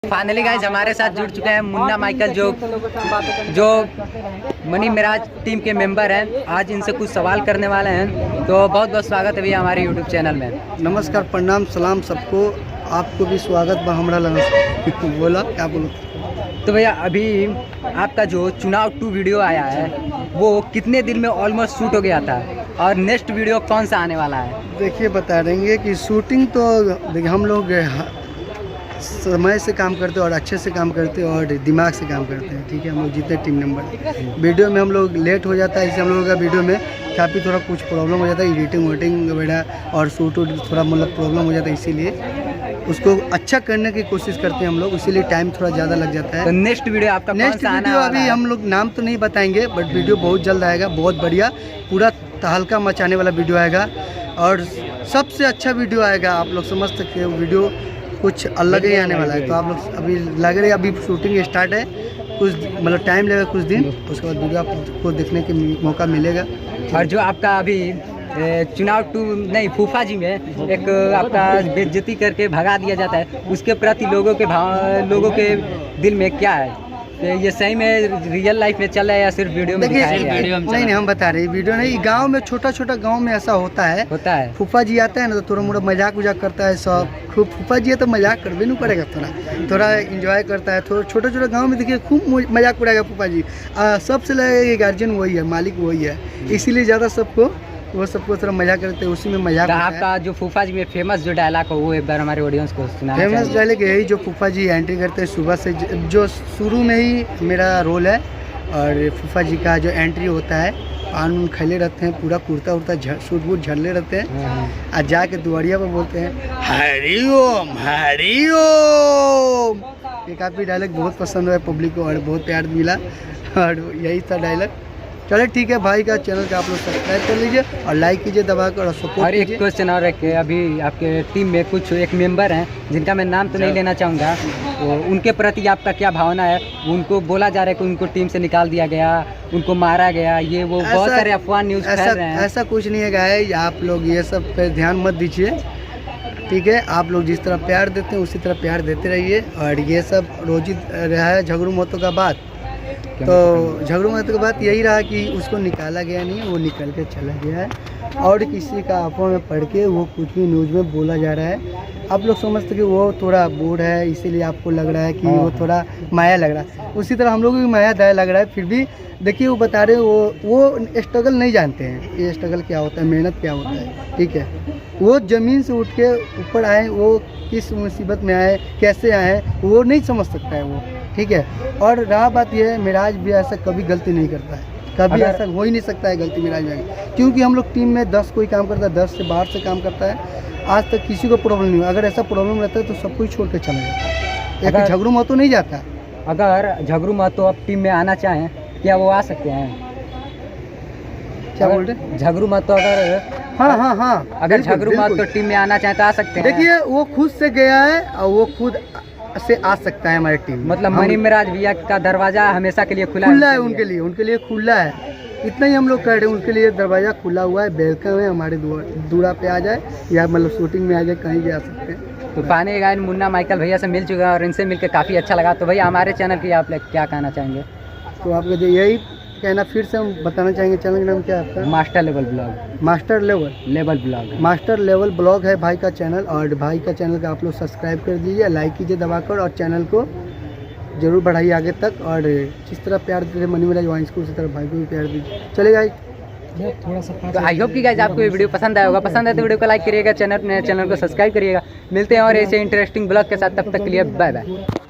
Finally guys हमारे साथ जुड़ चुके हैं मुन्ना माइकल जो मनी मिराज टीम के मेंबर हैं। आज इनसे कुछ सवाल करने वाले हैं, तो बहुत बहुत स्वागत है भैया हमारे यूट्यूब चैनल में। नमस्कार, प्रणाम, सलाम सबको। आपको भी स्वागत बा हमरा लगा बोला क्या बोलो। तो भैया अभी आपका जो चुनाव 2 वीडियो आया है वो कितने दिन में ऑलमोस्ट शूट हो गया था और नेक्स्ट वीडियो कौन सा आने वाला है? देखिए बता देंगे कि शूटिंग तो देखिए हम लोग समय से काम करते हैं और अच्छे से काम करते हैं और दिमाग से काम करते हैं। ठीक है, हम लोग जीते टीम नंबर। वीडियो में हम लोग लेट हो जाता है, इससे हम लोगों का वीडियो में काफ़ी थोड़ा कुछ प्रॉब्लम हो जाता है, एडिटिंग वेटिंग वगैरह और शूट थोड़ा मतलब प्रॉब्लम हो जाता है। इसीलिए उसको अच्छा करने की कोशिश करते हैं हम लोग, इसीलिए टाइम थोड़ा ज़्यादा लग जाता है। तो नेक्स्ट वीडियो आपका नेक्स्ट वीडियो अभी हम लोग नाम तो नहीं बताएंगे, बट वीडियो बहुत जल्द आएगा, बहुत बढ़िया, पूरा तहलका मचाने वाला वीडियो आएगा और सबसे अच्छा वीडियो आएगा। आप लोग समझ सकते हो, वीडियो कुछ अलग ही आने वाला है। तो आप लोग अभी लग रहे अभी शूटिंग स्टार्ट है, कुछ मतलब टाइम लगेगा कुछ दिन, उसके बाद वीडियो आपको देखने के मौका मिलेगा। और जो आपका अभी चुनाव 2 नहीं फूफा जी में एक आपका बेइज्जती करके भगा दिया जाता है, उसके प्रति लोगों के दिल में क्या है? ये सही में रियल लाइफ में चल रहा है या सिर्फ वीडियो में दिखाया गया है? नहीं हम बता रहे हैं, वीडियो नहीं, गांव में छोटा गांव में ऐसा होता है। फूफा जी आता है ना तो थोड़ा मोड़ा मजाक उजाक करता है सब। खूब फूफा जी है तो मजाक करवे नहीं पड़ेगा, थोड़ा एंजॉय करता है। थोड़ा छोटा गांव में देखिए खूब मजाक उड़ाएगा फूफा जी। सबसे लगे गार्जियन वही है, मालिक वही है, इसीलिए ज़्यादा सबको थोड़ा मजाक करते हैं, उसी में मजाक। आपका जो फूफा जी में फेमस जो डायलॉग हो वो एक बार हमारे ऑडियंस को सुना। फेमस डायलॉग यही जो फूफा जी एंट्री करते हैं सुबह से, जो शुरू में ही मेरा रोल है। और फूफा जी का जो एंट्री होता है, पान खैले रहते हैं, पूरा कुर्ता उर्ता सूट वूट झड़ले रहते हैं और जाके दुआरिया पर बोलते हैं हरिओम हरिओम। ये काफ़ी डायलॉग बहुत पसंद हुआ पब्लिक को और बहुत प्यार मिला और यही था डायलॉग। चलो ठीक है, भाई का चैनल का आप लोग सब्सक्राइब कर लीजिए और लाइक कीजिए दबाकर और सपोर्ट कीजिए। और एक क्वेश्चन और है, अभी आपके टीम में कुछ एक मेंबर हैं जिनका मैं नाम तो नहीं लेना चाहूँगा, तो उनके प्रति आपका क्या भावना है? उनको बोला जा रहा है कि उनको टीम से निकाल दिया गया, उनको मारा गया, ये वो बहुत सारे अफवाह न्यूज़ फैल रहे हैं। ऐसा कुछ नहीं है गाइस, आप लोग ये सब पे ध्यान मत दीजिए। ठीक है, आप लोग जिस तरह प्यार देते हैं उसी तरह प्यार देते रहिए। और ये सब रोजी रहा है झगड़ू मतों का बात, तो झगड़ू मतों का बात यही रहा कि उसको निकाला गया नहीं, वो निकल के चला गया है और किसी का अफवाह में पढ़ के वो कुछ भी न्यूज़ में बोला जा रहा है। आप लोग समझते कि वो थोड़ा बूढ़ है, इसीलिए आपको लग रहा है कि वो थोड़ा माया लग रहा है। उसी तरह हम लोग भी माया दया लग रहा है। फिर भी देखिए वो बता रहे वो स्ट्रगल नहीं जानते हैं, ये स्ट्रगल क्या होता है, मेहनत क्या होता है। ठीक है, वो ज़मीन से उठ के ऊपर आए, वो किस मुसीबत में आए, कैसे आए, वो नहीं समझ सकता है वो। ठीक है, और रहा बात यह है, मिराज भी ऐसा कभी गलती नहीं करता है, कभी ऐसा हो ही नहीं सकता है गलती मिराज में, क्योंकि हम लोग टीम में 10 कोई काम करता है, 10 से बाहर से काम करता है। आज तक किसी को प्रॉब्लम नहीं हुआ। अगर ऐसा प्रॉब्लम रहता है तो सब कुछ छोड़ के चला जाता है, एक झगड़ू महतो नहीं जाता। अगर झगड़ू महतो अब टीम में आना चाहें क्या वो आ सकते हैं? क्या बोल रहे? झगड़ू महतो अगर हाँ अगर झगड़ू महतो टीम में आना चाहे तो आ सकते हैं। देखिए वो खुद से गया है और वो खुद से आ सकता है हमारी टीम। मतलब मनी मिराज भैया का दरवाजा हमेशा के लिए खुला है उनके लिए खुला है। इतना ही हम लोग कर रहे हैं, उनके लिए दरवाजा खुला हुआ है, वेलकम है, हमारे दूरा पे आ जाए या मतलब शूटिंग में आ जाए, कहीं भी आ सकते हैं। तो पाने गायन मुन्ना माइकल भैया से मिल चुका है और इनसे मिलकर काफ़ी अच्छा लगा। तो भैया हमारे चैनल की आप क्या कहना चाहेंगे? तो आपको यही कहना, फिर से हम बताना चाहेंगे, चैनल का नाम क्या है आपका? Master level blog. Master level blog है भाई का चैनल। और भाई का चैनल का आप लोग सब्सक्राइब कर दीजिए, लाइक कीजिए दबाकर और चैनल को जरूर बढ़ाइए आगे तक। और जिस तरह प्यार दे मनी मिराज वाइन स्कूल, उसी तरह भाई को भी प्यार दीजिए। चलेगा थोड़ा सा। तो आई होप कि गाइस आपको ये वीडियो पसंद आया होगा। पसंद आए तो वीडियो को लाइक करिएगा, चैनल को सब्सक्राइब करिएगा। मिलते हैं और ऐसे इंटरेस्टिंग ब्लॉग के साथ, तब तक के लिए बाय बाय।